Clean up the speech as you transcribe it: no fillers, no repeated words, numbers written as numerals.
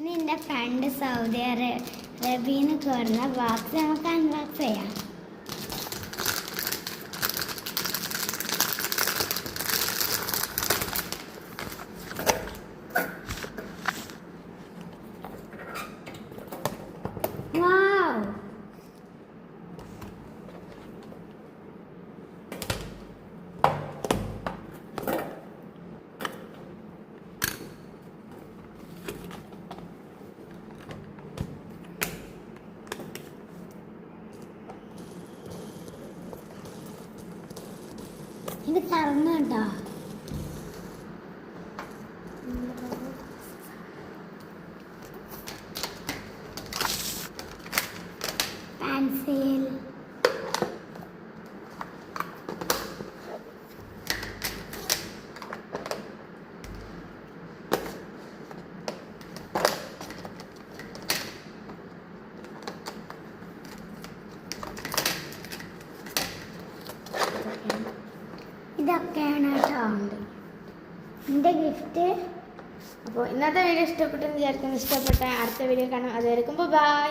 നിന്റെ front Saudi അറേബ്യയിൽ നിന്ന് കയറുന്ന ബോക്സ് നമുക്ക് അൺബോക്സ് ചെയ്യാം. ഇത് കറങ്ങട്ടോ. പെൻസിൽ, ഇതൊക്കെയാണ് കേട്ടോ എൻ്റെ ഗിഫ്റ്റ്. അപ്പോൾ ഇന്നത്തെ വീഡിയോ ഇഷ്ടപ്പെട്ടെന്ന് വിചാരിക്കുന്നു. ഇഷ്ടപ്പെട്ട അടുത്ത വീഡിയോ കാണാം. അതുവരെക്കും ബൈ.